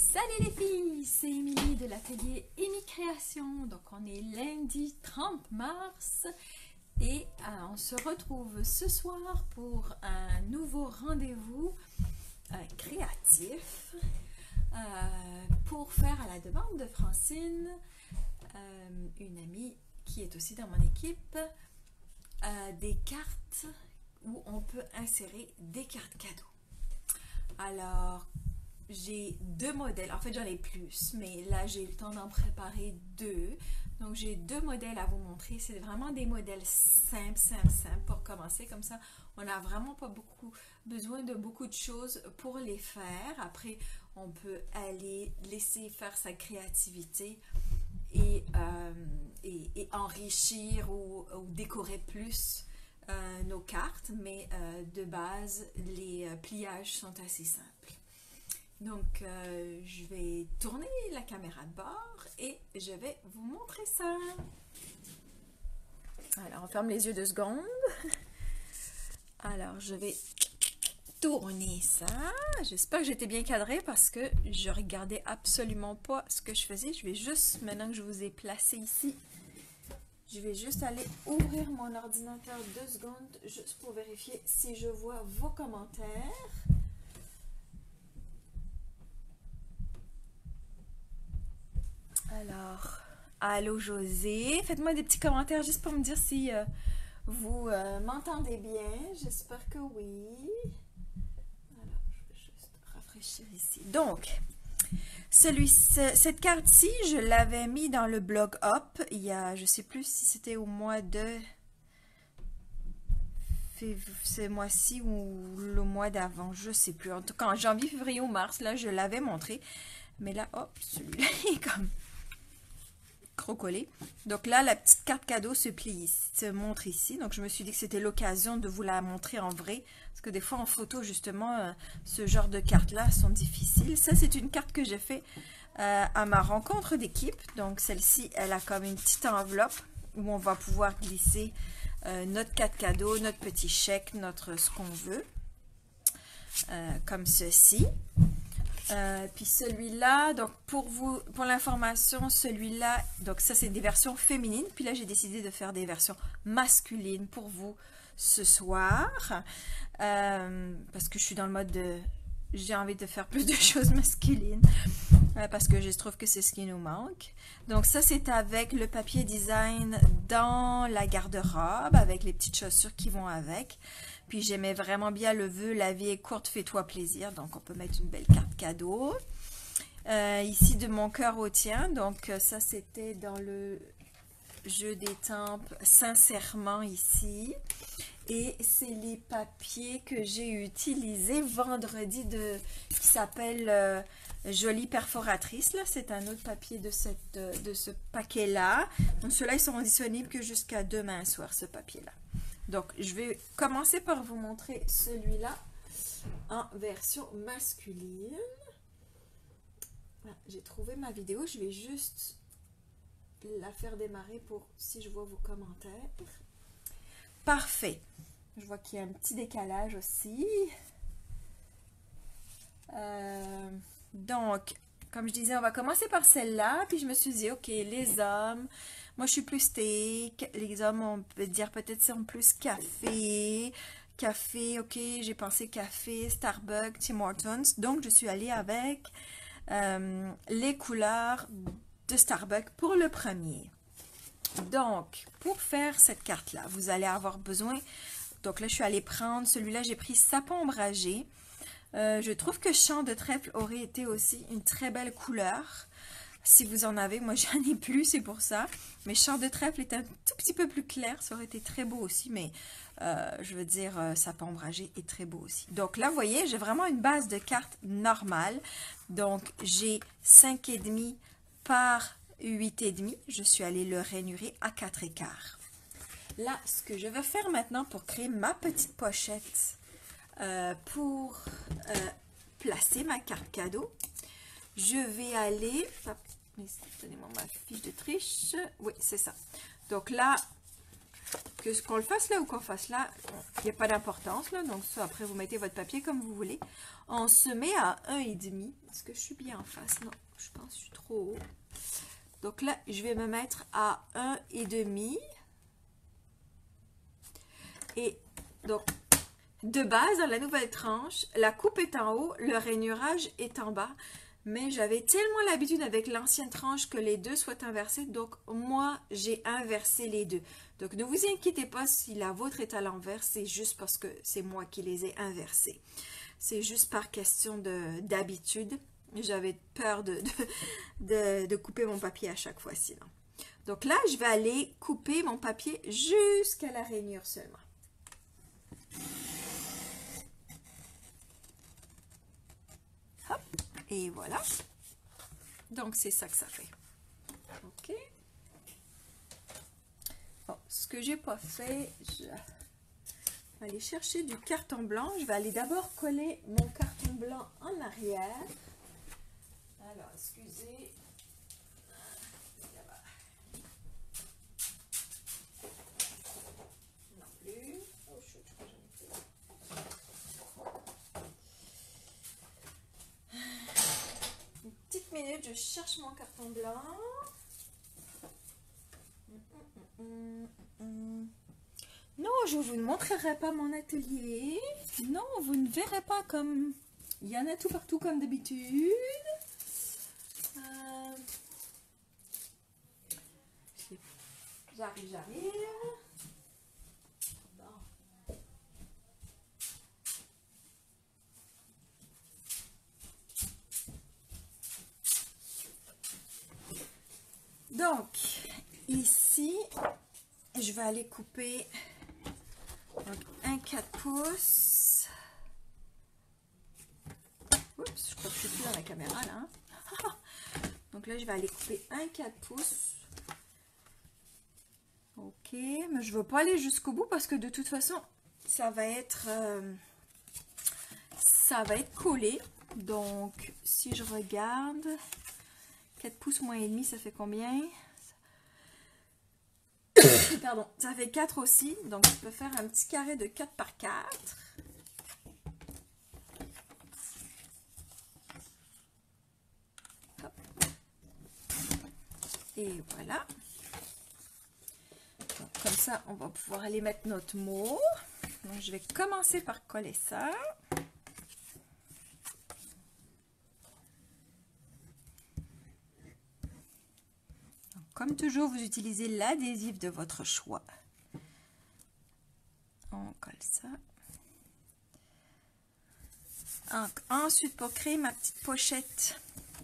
Salut les filles, c'est Émilie de l'atelier Émi Création. Donc on est lundi 30 mars et on se retrouve ce soir pour un nouveau rendez-vous créatif pour faire à la demande de Francine, une amie qui est aussi dans mon équipe, des cartes où on peut insérer des cartes cadeaux. Alors, j'ai deux modèles, en fait j'en ai plus, mais là j'ai eu le temps d'en préparer deux. Donc j'ai deux modèles à vous montrer. C'est vraiment des modèles simples pour commencer. Comme ça, on n'a vraiment pas besoin de beaucoup de choses pour les faire. Après, on peut aller laisser faire sa créativité et enrichir ou décorer plus nos cartes. Mais de base, les pliages sont assez simples. Donc, je vais tourner la caméra de bord et je vais vous montrer ça. Alors, on ferme les yeux 2 secondes. Alors, je vais tourner ça. J'espère que j'étais bien cadrée parce que je regardais absolument pas ce que je faisais. Je vais juste, maintenant que je vous ai placé ici, je vais juste aller ouvrir mon ordinateur 2 secondes juste pour vérifier si je vois vos commentaires. Alors, allô José, faites-moi des petits commentaires juste pour me dire si vous m'entendez bien. J'espère que oui. Alors, je vais juste rafraîchir ici. Donc, cette carte-ci, je l'avais mis dans le blog Up il y a, je ne sais plus si c'était au mois de ce mois-ci ou le mois d'avant, je ne sais plus. En tout cas, en janvier, février ou mars, là, je l'avais montré. Mais là, hop, celui-là est comme crocolé. Donc là, la petite carte cadeau se montre ici. Donc je me suis dit que c'était l'occasion de vous la montrer en vrai. Parce que des fois en photo, justement, ce genre de cartes-là sont difficiles. Ça, c'est une carte que j'ai fait à ma rencontre d'équipe. Donc celle-ci, elle a comme une petite enveloppe où on va pouvoir glisser notre carte cadeau, notre petit chèque, ce qu'on veut. Comme ceci. Puis celui-là, donc pour l'information, celui-là, donc ça c'est des versions féminines. Puis là j'ai décidé de faire des versions masculines pour vous ce soir. Parce que je suis dans le mode de, j'ai envie de faire plus de choses masculines. Parce que je trouve que c'est ce qui nous manque. Donc ça c'est avec le papier design dans la garde-robe, avec les petites chaussures qui vont avec. Puis j'aimais vraiment bien le vœu, la vie est courte, fais-toi plaisir. Donc on peut mettre une belle carte cadeau. Ici de mon cœur au tien. Donc ça c'était dans le jeu des tempes, sincèrement ici. Et c'est les papiers que j'ai utilisés vendredi qui s'appelle Jolie perforatrice. Là, c'est un autre papier de ce paquet-là. Donc ceux-là, ils seront disponibles que jusqu'à demain soir, ce papier-là. Donc, je vais commencer par vous montrer celui-là en version masculine. J'ai trouvé ma vidéo. Je vais juste la faire démarrer pour si je vois vos commentaires. Parfait. Je vois qu'il y a un petit décalage aussi. Donc, comme je disais, on va commencer par celle-là. Puis je me suis dit, ok, les hommes... Moi, je suis plus steak. Les hommes, on peut dire peut-être sont plus café. Café, ok, j'ai pensé café, Starbucks, Tim Hortons. Donc, je suis allée avec les couleurs de Starbucks pour le premier. Donc, pour faire cette carte-là, vous allez avoir besoin... Donc là, je suis allée prendre celui-là. J'ai pris sapin ombragé. Je trouve que champ de trèfle aurait été aussi une très belle couleur. Si vous en avez, moi j'en ai plus, c'est pour ça. Mais champ de trèfle est un tout petit peu plus clair, ça aurait été très beau aussi, mais je veux dire, sapin ombragé est très beau aussi. Donc là, vous voyez, j'ai vraiment une base de cartes normale. Donc j'ai 5,5 par 8,5. Je suis allée le rainurer à 4,15. Là, ce que je vais faire maintenant pour créer ma petite pochette pour placer ma carte cadeau, je vais aller... Donnez-moi ma fiche de triche. Oui, c'est ça. Donc là, qu'on le fasse là ou qu'on le fasse là, il n'y a pas d'importance, là. Donc ça, après, vous mettez votre papier comme vous voulez. On se met à 1,5. Est-ce que je suis bien en face? Non, je pense que je suis trop haut. Donc là, je vais me mettre à 1,5. Et donc, de base, dans la nouvelle tranche, la coupe est en haut, le rainurage est en bas. Mais j'avais tellement l'habitude avec l'ancienne tranche que les deux soient inversés. Donc, moi, j'ai inversé les deux. Donc, ne vous inquiétez pas si la vôtre est à l'envers. C'est juste parce que c'est moi qui les ai inversés. C'est juste par question d'habitude. J'avais peur de couper mon papier à chaque fois sinon. Donc là, je vais aller couper mon papier jusqu'à la rainure seulement. Hop. Et voilà. Donc, c'est ça que ça fait. OK. Bon, ce que j'ai pas fait, je vais aller chercher du carton blanc. Je vais aller d'abord coller mon carton blanc en arrière. Alors, excusez. Non plus. Oh, je crois que j'en ai fait. Une petite minute, je cherche mon carton blanc. Non, je vous ne montrerai pas mon atelier. Non, vous ne verrez pas comme... Il y en a tout partout comme d'habitude. J'arrive. Bon. Donc, ici, je vais aller couper un 4 pouces. Oups, je crois que je suis plus dans la caméra là. Donc là, je vais aller couper un 4 pouces. Ok, mais je ne veux pas aller jusqu'au bout parce que de toute façon, ça va être collé. Donc, si je regarde, 4 pouces moins et demi, ça fait combien? Pardon, ça fait 4 aussi. Donc, je peux faire un petit carré de 4 par 4. Hop. Et voilà. Donc, comme ça, on va pouvoir aller mettre notre mot. Donc, je vais commencer par coller ça. Donc, comme toujours, vous utilisez l'adhésif de votre choix. On colle ça. Donc, ensuite, pour créer ma petite pochette,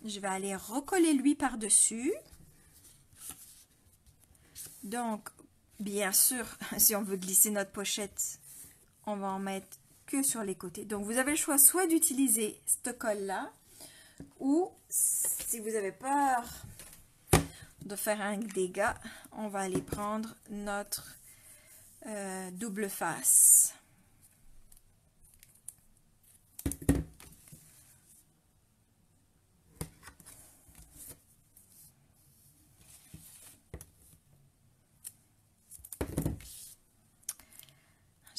je vais aller recoller lui par-dessus. Donc, bien sûr, si on veut glisser notre pochette, on va en mettre que sur les côtés. Donc, vous avez le choix soit d'utiliser cette colle-là, ou si vous avez peur de faire un dégât, on va aller prendre notre double face.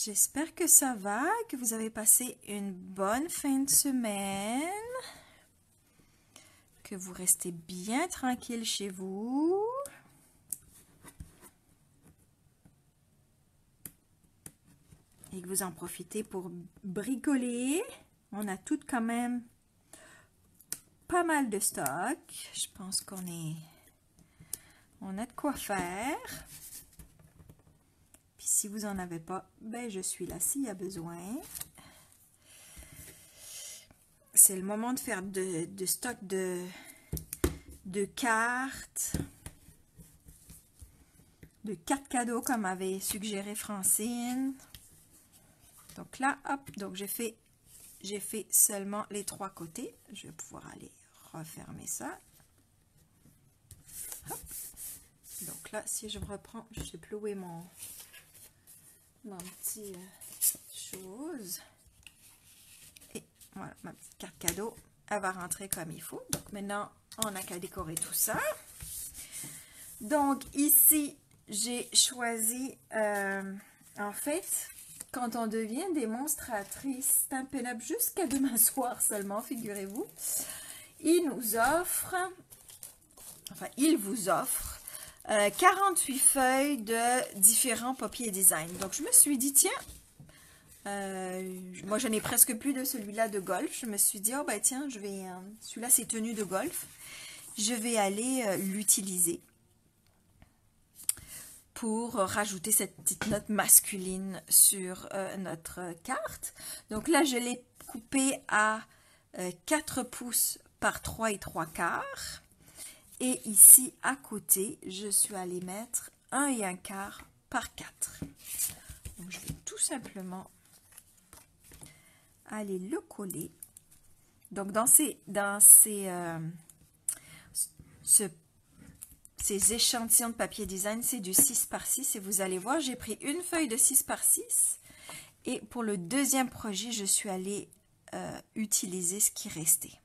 J'espère que ça va, que vous avez passé une bonne fin de semaine, que vous restez bien tranquille chez vous. Et que vous en profitez pour bricoler. On a tout quand même pas mal de stock. Je pense qu'on a de quoi faire. Puis si vous en avez pas, ben je suis là s'il y a besoin. C'est le moment de faire de stock de cartes. De cartes cadeaux comme avait suggéré Francine. Donc là, hop, donc j'ai fait seulement les 3 côtés. Je vais pouvoir aller refermer ça. Hop. Donc là, si je me reprends, je sais plus où est mon petit chose. Et voilà, ma petite carte cadeau, elle va rentrer comme il faut. Donc maintenant, on n'a qu'à décorer tout ça. Donc ici, j'ai choisi, en fait, quand on devient démonstratrice, c'est un pin-up jusqu'à demain soir seulement, figurez-vous. Il nous offre, enfin, il vous offre 48 feuilles de différents papiers design. Donc, je me suis dit, tiens, moi, je n'ai presque plus de celui-là de golf. Je me suis dit, oh ben tiens, je vais, celui-là, c'est tenue de golf. Je vais aller l'utiliser pour rajouter cette petite note masculine sur notre carte. Donc là, je l'ai coupé à 4 pouces par 3 et 3/4. Et ici, à côté, je suis allée mettre 1 et 1/4 par 4. Donc, je vais tout simplement aller le coller. Donc, ces échantillons de papier design, c'est du 6 par 6. Et vous allez voir, j'ai pris une feuille de 6 par 6. Et pour le deuxième projet, je suis allée utiliser ce qui restait.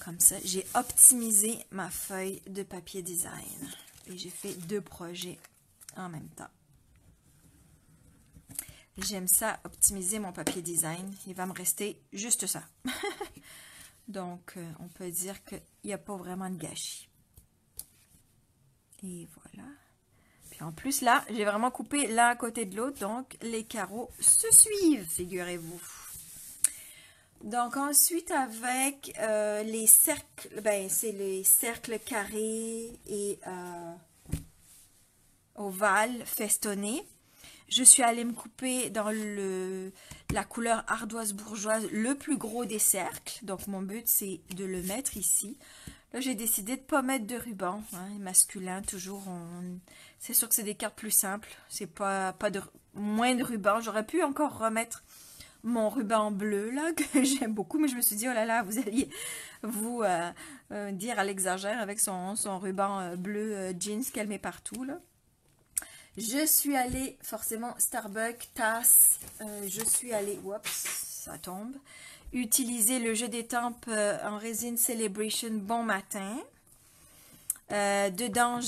Comme ça, j'ai optimisé ma feuille de papier design. Et j'ai fait 2 projets en même temps. J'aime ça, optimiser mon papier design. Il va me rester juste ça. Donc, on peut dire qu'il n'y a pas vraiment de gâchis. Et voilà. Puis en plus, là, j'ai vraiment coupé l'un à côté de l'autre. Donc, les carreaux se suivent, figurez-vous. Donc, ensuite, avec les cercles, ben, c'est les cercles carrés et ovales festonnés. Je suis allée me couper dans la couleur ardoise bourgeoise, le plus gros des cercles. Donc, mon but, c'est de le mettre ici. Là, j'ai décidé de ne pas mettre de ruban, hein, masculin, toujours. C'est sûr que c'est des cartes plus simples. C'est pas moins de ruban. J'aurais pu encore remettre mon ruban bleu, là, que j'aime beaucoup. Mais je me suis dit, oh là là, vous alliez vous dire, elle exagère avec son ruban bleu jeans qu'elle met partout, là. Je suis allée, forcément, Starbucks, tasse, je suis allée, oups, ça tombe, utiliser le jeu d'étampes en résine Celebration Bon Matin. Dedans,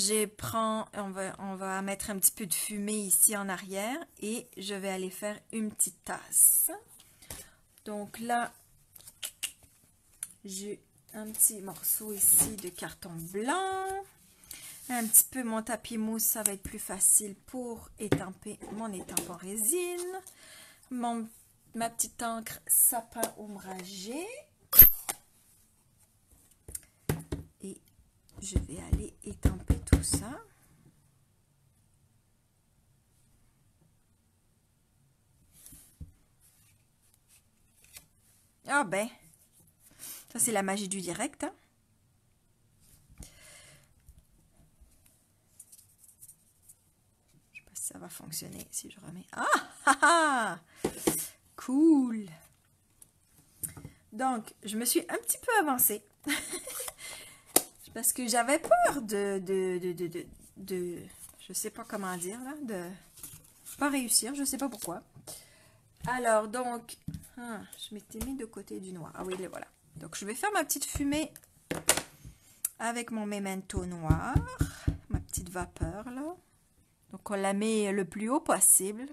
on va mettre un petit peu de fumée ici en arrière et je vais aller faire une petite tasse. Donc là, j'ai un petit morceau ici de carton blanc. Un petit peu mon tapis mousse, ça va être plus facile pour étamper mon étampe en résine. Ma petite encre sapin ombragé. Et je vais aller étamper tout ça. Ah ben, ça c'est la magie du direct, hein. Ça va fonctionner si je remets. Ah! Cool! Donc, je me suis un petit peu avancée. Parce que j'avais peur je sais pas comment dire, là, de pas réussir. Je sais pas pourquoi. Alors, donc, je m'étais mis de côté du noir. Ah oui, le voilà. Donc, je vais faire ma petite fumée avec mon memento noir. Ma petite vapeur, là. Donc, on la met le plus haut possible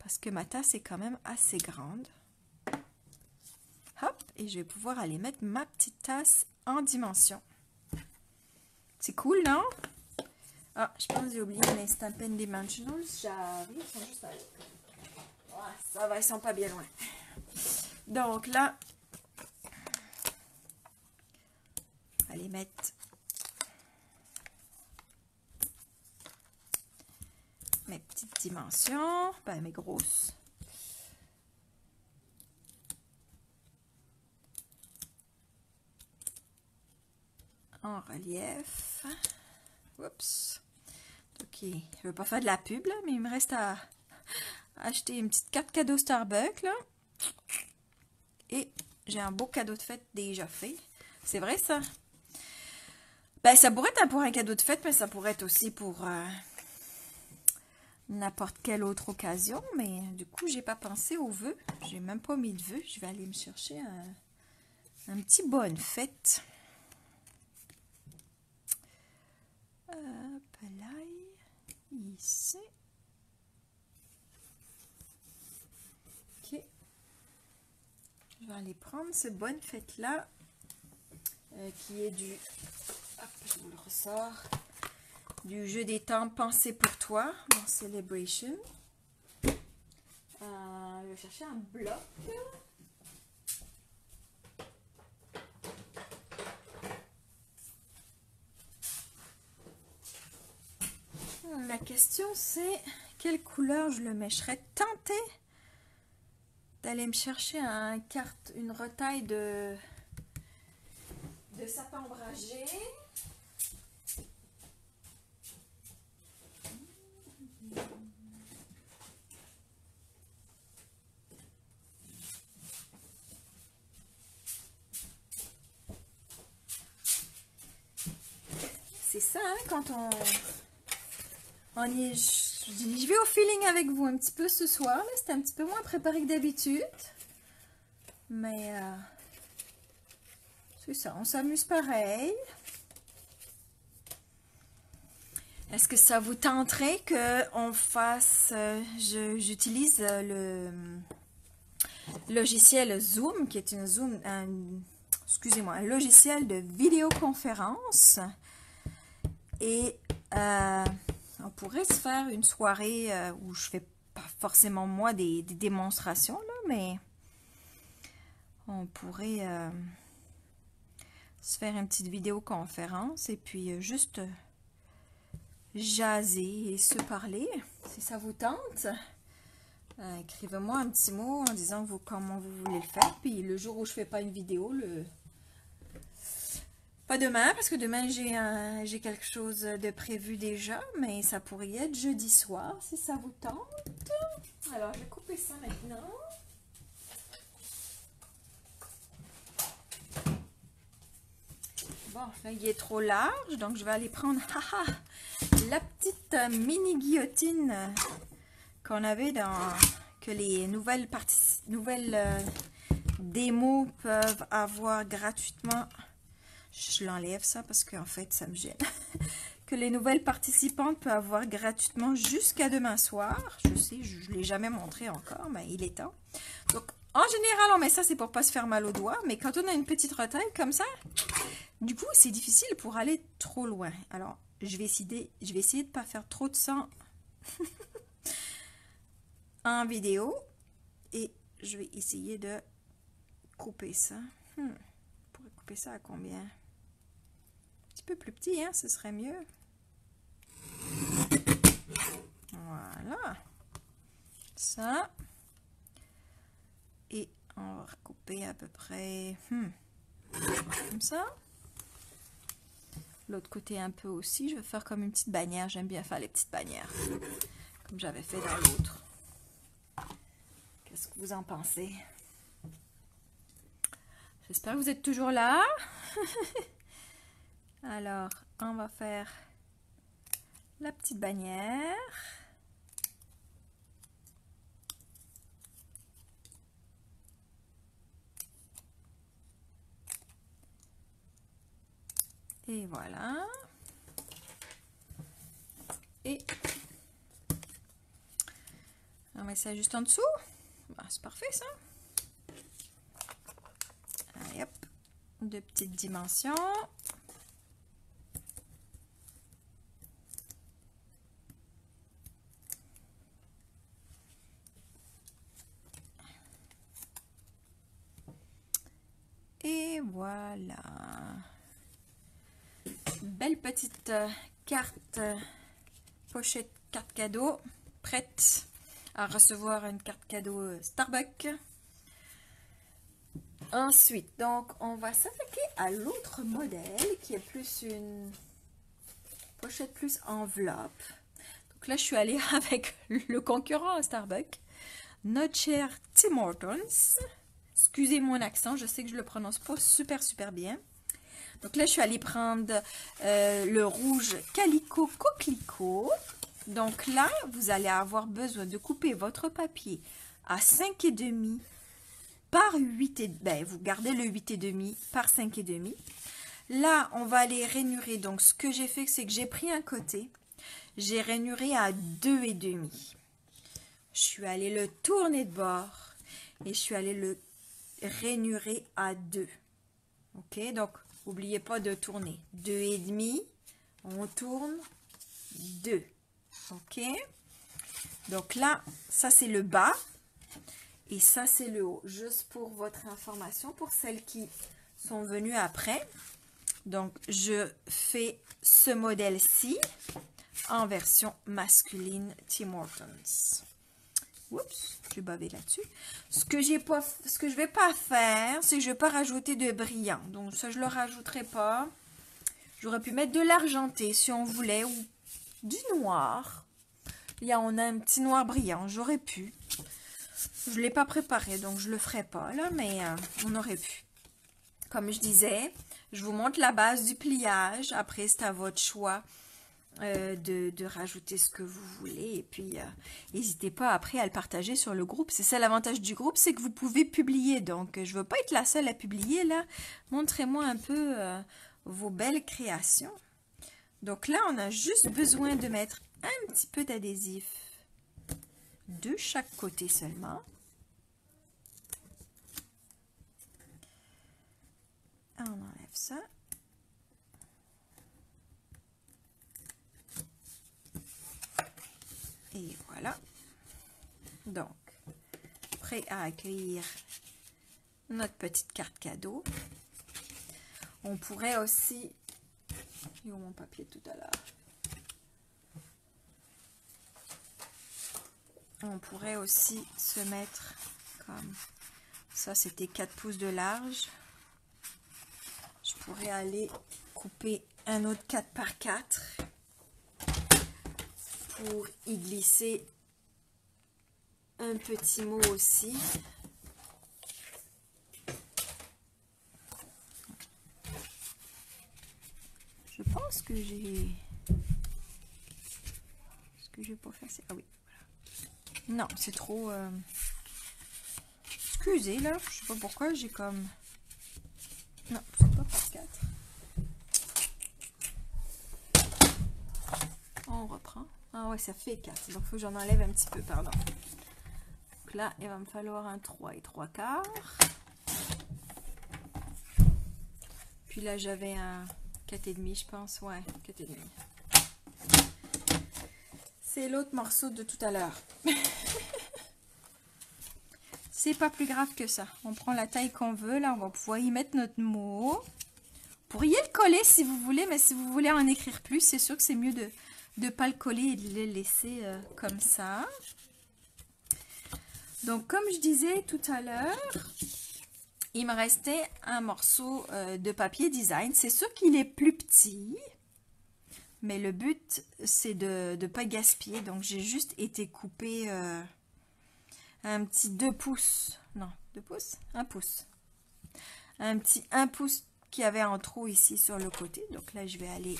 parce que ma tasse est quand même assez grande. Hop, et je vais pouvoir aller mettre ma petite tasse en dimension. C'est cool, non? Ah, je pense que j'ai oublié mes Stampin' Dimensionals. J'arrive, ils sont juste à l'autre. Ouais, ça va, ils sont pas bien loin. Donc là, on va les mettre mes petites dimensions, ben mes grosses. En relief. Oups. Ok, je ne veux pas faire de la pub, là, mais il me reste à acheter une petite carte cadeau Starbucks, là. Et j'ai un beau cadeau de fête déjà fait. C'est vrai, ça? Ben, ça pourrait être pour un cadeau de fête, mais ça pourrait être aussi pour n'importe quelle autre occasion. Mais du coup, j'ai pas pensé aux vœux. J'ai même pas mis de vœux. Je vais aller me chercher un petit bonne fête. Hop là. ici. Ok. Je vais aller prendre ce bonne fête-là, qui est du... Hop, je vous le ressors. Du jeu des temps Pensez pour toi, dans Celebration. Je vais chercher un bloc. La question c'est quelle couleur je le mets. Je serais tentée d'aller me chercher une retaille de sapin ombragé. C'est ça, hein, quand je vais au feeling avec vous un petit peu ce soir. C'était un petit peu moins préparé que d'habitude. Mais c'est ça, on s'amuse pareil. Est-ce que ça vous tenterait qu'on fasse... J'utilise le logiciel Zoom, qui est un logiciel de vidéoconférence. Et on pourrait se faire une soirée où je fais pas forcément moi des démonstrations, là, mais on pourrait se faire une petite vidéoconférence et puis juste jaser et se parler, si ça vous tente. Écrivez-moi un petit mot en disant comment vous voulez le faire. Puis le jour où je fais pas une vidéo, pas demain, parce que demain j'ai quelque chose de prévu déjà, mais ça pourrait être jeudi soir, si ça vous tente. Alors, je vais couper ça maintenant. Bon, là, il est trop large, donc je vais aller prendre la petite mini guillotine qu'on avait que les nouvelles démos peuvent avoir gratuitement. Je l'enlève ça parce qu'en fait ça me gêne. Que les nouvelles participantes peuvent avoir gratuitement jusqu'à demain soir. Je sais, je ne l'ai jamais montré encore, mais il est temps. Donc en général on met ça, c'est pour pas se faire mal aux doigts, mais quand on a une petite retaille comme ça, du coup c'est difficile pour aller trop loin. Alors je vais essayer de pas faire trop de sang en vidéo et je vais essayer de couper ça. On pourrait couper ça à combien? Un petit peu plus petit, hein, ce serait mieux. Voilà. Ça. Et on va recouper à peu près comme ça. L'autre côté un peu aussi. Je vais faire comme une petite bannière. J'aime bien faire les petites bannières. Comme j'avais fait dans l'autre. Qu'est-ce que vous en pensez? J'espère que vous êtes toujours là. Alors, on va faire la petite bannière. Et voilà. Et on met ça juste en dessous. Bah, c'est parfait ça. Allez, hop. Deux petites dimensions. Et voilà. Belle petite carte, pochette carte cadeau, prête à recevoir une carte cadeau Starbucks. Ensuite, donc, on va s'attaquer à l'autre modèle qui est plus une pochette plus enveloppe. Donc là, je suis allée avec le concurrent à Starbucks, notre cher Tim Hortons. Excusez mon accent, je sais que je le prononce pas super bien. Donc là, je suis allée prendre le rouge Calico Coquelicot. Donc là, vous allez avoir besoin de couper votre papier à 5,5 par 8,5. Ben, vous gardez le 8,5 par 5,5. Là, on va aller rainurer. Donc, ce que j'ai fait, c'est que j'ai pris un côté. j'ai rainuré à 2,5. Je suis allée le tourner de bord et je suis allée le rainurer à 2. Ok, donc n'oubliez pas de tourner. 2,5, on tourne 2. Ok, donc là, ça c'est le bas et ça c'est le haut. Juste pour votre information, pour celles qui sont venues après. Donc, je fais ce modèle-ci en version masculine Tim Hortons. Oups, j'ai bavé là-dessus. Ce que je vais pas faire, c'est que je vais pas rajouter de brillant. Donc, ça, je le rajouterai pas. J'aurais pu mettre de l'argenté si on voulait ou du noir. On a un petit noir brillant, j'aurais pu. Je l'ai pas préparé, donc je le ferai pas là, mais on aurait pu. Comme je disais, je vous montre la base du pliage. Après, c'est à votre choix de rajouter ce que vous voulez. Et puis, n'hésitez pas après à le partager sur le groupe. C'est ça l'avantage du groupe, c'est que vous pouvez publier. Donc, je ne veux pas être la seule à publier là. Montrez-moi un peu vos belles créations. Donc là, on a juste besoin de mettre un petit peu d'adhésif de chaque côté seulement. On enlève ça. Et voilà. Donc, prêt à accueillir notre petite carte cadeau. On pourrait aussi... J'ai mon papier tout à l'heure. On pourrait aussi se mettre comme ça, c'était 4 pouces de large. Je pourrais aller couper un autre 4 par 4 pour y glisser un petit mot aussi. Je pense que j'ai... Ce que je vais pas faire, c'est... Ah oui, voilà. Non, c'est trop... Excusez, là, je sais pas pourquoi, j'ai comme... Non, c'est pas par 4. On reprend. Ah ouais, ça fait 4. Donc, il faut que j'en enlève un petit peu, pardon. Donc là, il va me falloir un 3 et 3/4. Puis là, j'avais un 4,5, je pense. Ouais, 4,5. C'est l'autre morceau de tout à l'heure. C'est pas plus grave que ça. On prend la taille qu'on veut. Là, on va pouvoir y mettre notre mot. Vous pourriez le coller si vous voulez, mais si vous voulez en écrire plus, c'est sûr que c'est mieux de ne pas le coller et de le laisser comme ça. Donc, comme je disais tout à l'heure, il me restait un morceau de papier design. C'est sûr qu'il est plus petit, mais le but, c'est de ne pas gaspiller. Donc, j'ai juste été couper un petit 2 pouces. Non, 2 pouces? 1 pouce. Un petit 1 pouce qui avait en trop ici sur le côté. Donc là, je vais aller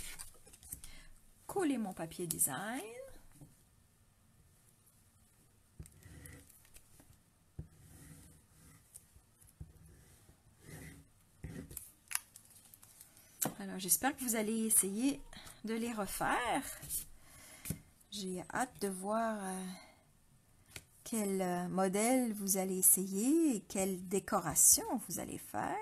coller mon papier design. Alors, j'espère que vous allez essayer de les refaire. J'ai hâte de voir quel modèle vous allez essayer et quelle décoration vous allez faire.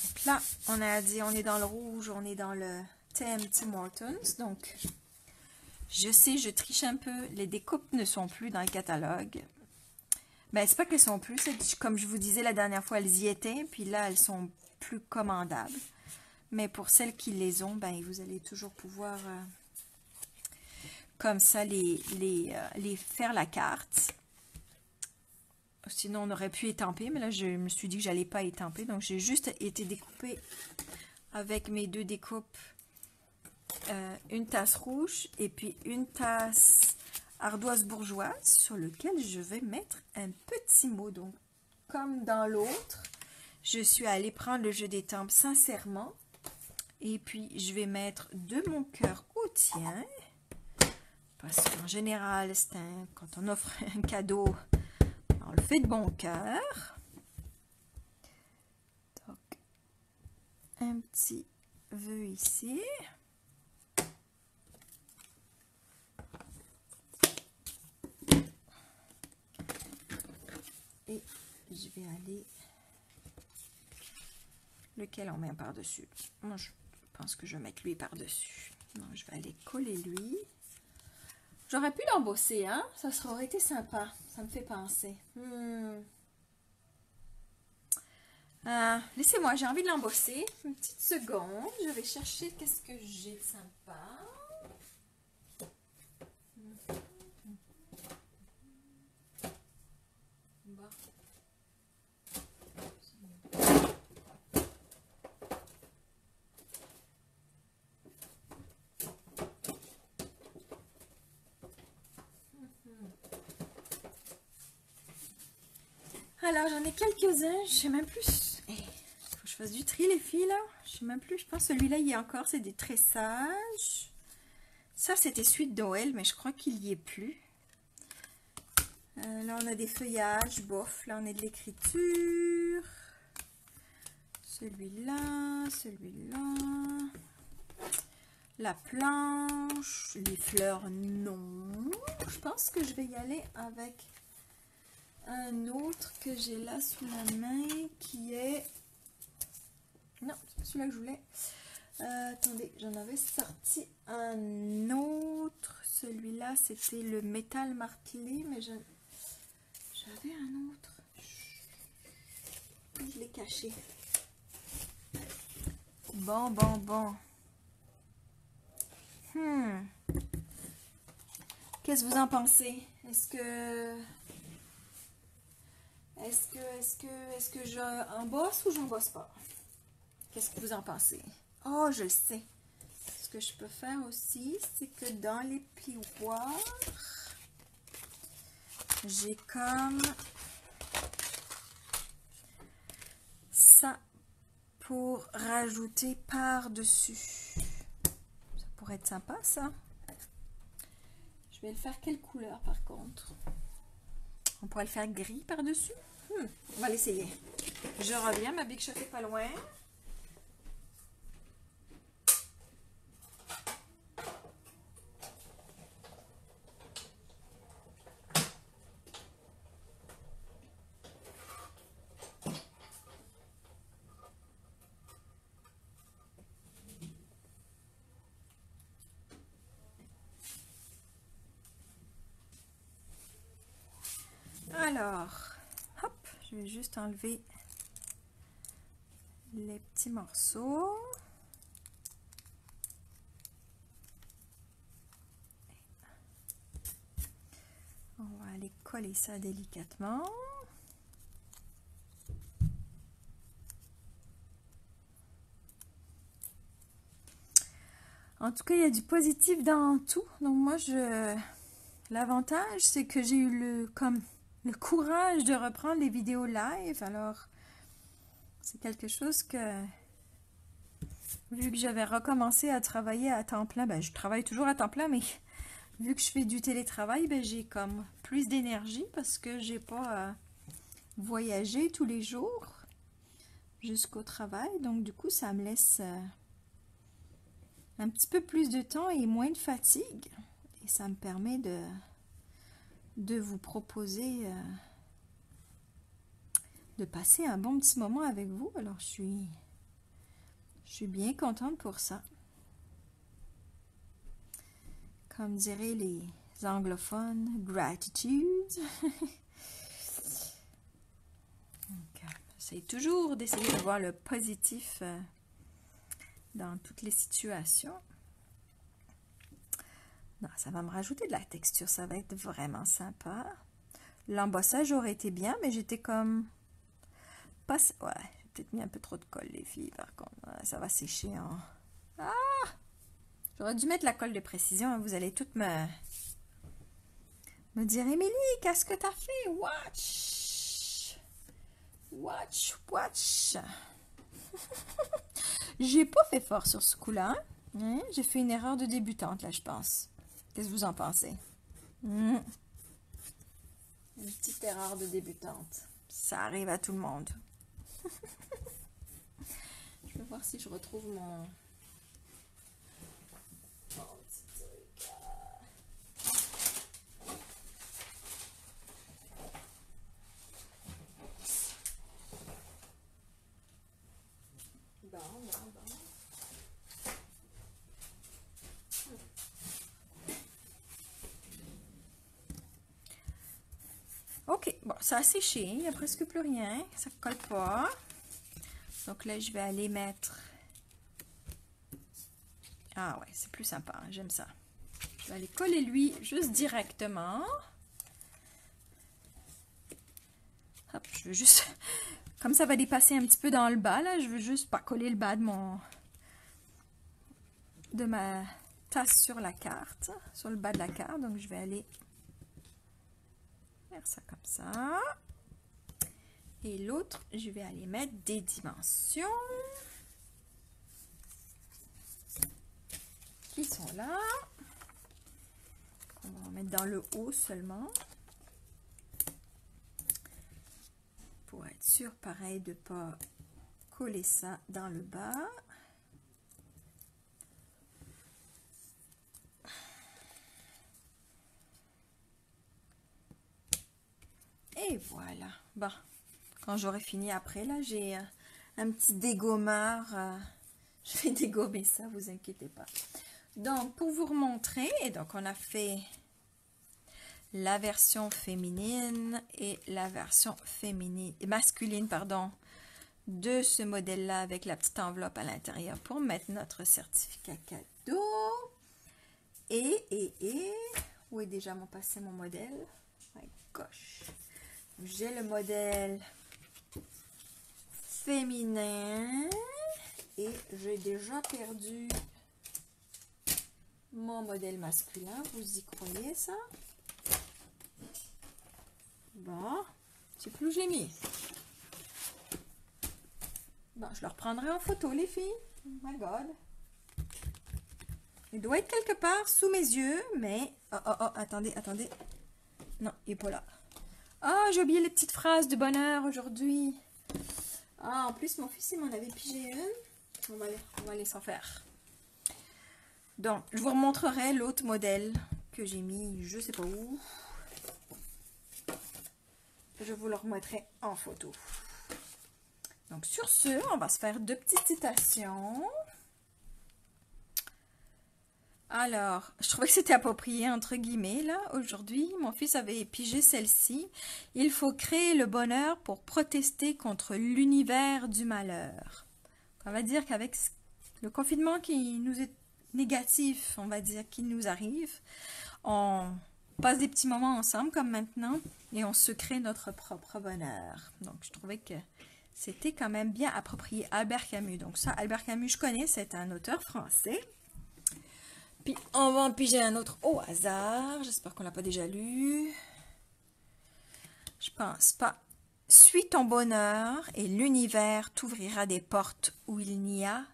Donc là, on a dit, on est dans le rouge, on est dans le thème Tim Hortons. Donc, je sais, je triche un peu. Les découpes ne sont plus dans le catalogue. Ben, c'est pas qu'elles sont plus, comme je vous disais la dernière fois, elles y étaient, puis là, elles sont plus commandables. Mais pour celles qui les ont, ben, vous allez toujours pouvoir, comme ça, les faire la carte. Sinon, on aurait pu étamper, mais là, je me suis dit que j'allais pas étamper. Donc, j'ai juste été découpée avec mes 2 découpes. Une tasse rouge et puis une tasse ardoise bourgeoise sur lequel je vais mettre un petit mot. Donc, comme dans l'autre, je suis allée prendre le jeu des tempes sincèrement. Et puis, je vais mettre de mon cœur au tien. Parce qu'en général, quand on offre un cadeau, on le fait de bon cœur. Donc, un petit vœu ici. et je vais aller... Lequel on met par-dessus? Moi, je pense que je vais mettre lui par-dessus. Donc, je vais aller coller lui. J'aurais pu l'embosser, hein? Ça aurait été sympa. Ça me fait penser. Laissez-moi, j'ai envie de l'embosser. Une petite seconde. Je vais chercher qu'est-ce que j'ai de sympa. Bon. Alors, j'en ai quelques-uns. Je sais même plus. Faut que je fasse du tri, les filles, là. Je sais même plus. Je pense que celui-là, il y a encore. C'est des tressages. Ça, c'était suite Noël, mais je crois qu'il n'y est plus. Là, on a des feuillages. Bof. Là, on a de l'écriture. Celui-là. Celui-là. La planche. Les fleurs, non. Je pense que je vais y aller avec... un autre que j'ai là sous la main qui est... Non, c'est pas celui-là que je voulais. Attendez, j'en avais sorti un autre. Celui-là, c'était le métal martelé, mais j'avais un autre. Je l'ai caché. Bon. Qu'est-ce que vous en pensez? Est-ce que j'embosse ou j'embosse pas? Qu'est-ce que vous en pensez? Oh, je le sais. Ce que je peux faire aussi, c'est que dans les plioirs, j'ai comme ça pour rajouter par-dessus. Ça pourrait être sympa, ça. Je vais le faire quelle couleur, par contre? On pourrait le faire gris par-dessus. On va l'essayer. Je reviens, ma Big Shot est pas loin. Alors, hop, je vais juste enlever les petits morceaux. On va aller coller ça délicatement. En tout cas, il y a du positif dans tout. Donc moi, l'avantage, c'est que j'ai eu le courage de reprendre les vidéos live. Alors, c'est quelque chose que, vu que j'avais recommencé à travailler à temps plein, ben, je travaille toujours à temps plein, mais vu que je fais du télétravail, ben, j'ai comme plus d'énergie parce que j'ai pas voyagé tous les jours jusqu'au travail. Donc, du coup, ça me laisse un petit peu plus de temps et moins de fatigue. Et ça me permet de vous proposer de passer un bon petit moment avec vous. Alors, je suis bien contente pour ça. Comme diraient les anglophones, gratitude. J'essaie toujours d'essayer de voir le positif dans toutes les situations. Non, ça va me rajouter de la texture, ça va être vraiment sympa. L'embossage aurait été bien, mais j'étais comme... pas... Ouais, j'ai peut-être mis un peu trop de colle, les filles, par contre. Ça va sécher en... Ah! J'aurais dû mettre la colle de précision, hein. Vous allez toutes me dire, Émilie, qu'est-ce que t'as fait? Watch. J'ai pas fait fort sur ce coup-là. Hein? J'ai fait une erreur de débutante, là, je pense. Qu'est-ce que vous en pensez? Une petite erreur de débutante. Ça arrive à tout le monde. Je vais voir si je retrouve mon petit truc. Ok, bon, ça a séché, il n'y a presque plus rien, ça ne colle pas. Donc là, je vais aller mettre... Ah ouais, c'est plus sympa, hein, j'aime ça. Je vais aller coller lui juste directement. Hop, je veux juste... Comme ça va dépasser un petit peu dans le bas, là, je veux juste pas coller le bas de ma tasse sur la carte, sur le bas de la carte. Donc, je vais aller faire ça comme ça. Et l'autre, je vais aller mettre des dimensions qui sont là. On va en mettre dans le haut seulement. Pour être sûr, pareil, de ne pas coller ça dans le bas. Et voilà. Bon, quand j'aurai fini après, là, j'ai un petit dégommeur. Je vais dégommer ça, vous inquiétez pas. Donc, pour vous remontrer, et donc on a fait la version féminine et la version masculine, pardon, de ce modèle-là avec la petite enveloppe à l'intérieur pour mettre notre certificat cadeau. Et, où est déjà passé mon modèle? À gauche. J'ai le modèle féminin et j'ai déjà perdu mon modèle masculin. Vous y croyez ça? Bon, je sais plus où je l'ai mis. Bon, je le reprendrai en photo, les filles. Oh my God. Il doit être quelque part sous mes yeux, mais... Oh, attendez. Non, il n'est pas là. Ah, j'ai oublié les petites phrases de bonheur aujourd'hui. Ah, en plus, mon fils, il m'en avait pigé une. On va aller s'en faire. Donc, je vous remontrerai l'autre modèle que j'ai mis, je sais pas où. Je vous le remettrai en photo. Donc, sur ce, on va se faire 2 petites citations. Alors, je trouvais que c'était approprié, entre guillemets, là, aujourd'hui. Mon fils avait pigé celle-ci. Il faut créer le bonheur pour protester contre l'univers du malheur. On va dire qu'avec le confinement qui nous est négatif, on va dire, qui nous arrive, on passe des petits moments ensemble, comme maintenant, et on se crée notre propre bonheur. Donc, je trouvais que c'était quand même bien approprié. Albert Camus. Donc ça, Albert Camus, je connais, c'est un auteur français. Puis, on va en piger un autre au hasard. J'espère qu'on l'a pas déjà lu. Je pense pas. Suis ton bonheur et l'univers t'ouvrira des portes où il n'y a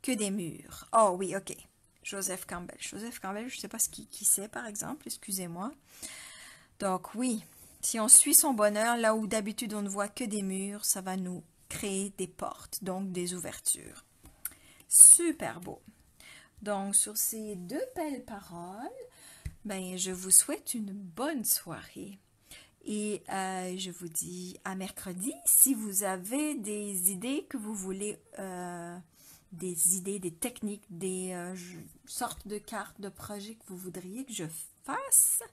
que des murs. Oh oui, ok. Joseph Campbell. Joseph Campbell, je ne sais pas qui c'est, par exemple. Excusez-moi. Donc oui, si on suit son bonheur, là où d'habitude on ne voit que des murs, ça va nous créer des portes, donc des ouvertures. Super beau. Donc, sur ces 2 belles paroles, ben, je vous souhaite une bonne soirée. Et je vous dis à mercredi. Si vous avez des idées que vous voulez, des idées, des techniques, des sortes de cartes, de projets que vous voudriez que je fasse,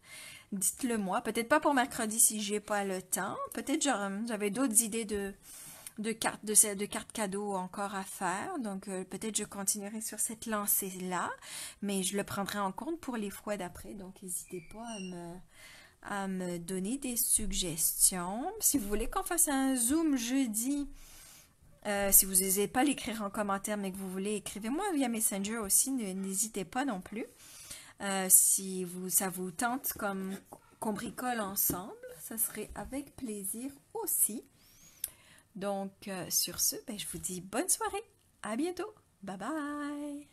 dites-le moi. Peut-être pas pour mercredi si j'ai pas le temps. Peut-être j'avais d'autres idées de cartes cadeaux encore à faire. Donc, peut-être je continuerai sur cette lancée-là, mais je le prendrai en compte pour les fois d'après. Donc, n'hésitez pas à me donner des suggestions. Si vous voulez qu'on fasse un Zoom jeudi, si vous n'osez pas l'écrire en commentaire, mais que vous voulez, écrivez-moi via Messenger aussi. N'hésitez pas non plus. Si ça vous tente qu'on bricole ensemble, ça serait avec plaisir aussi. Donc, sur ce, ben, je vous dis bonne soirée. À bientôt. Bye bye.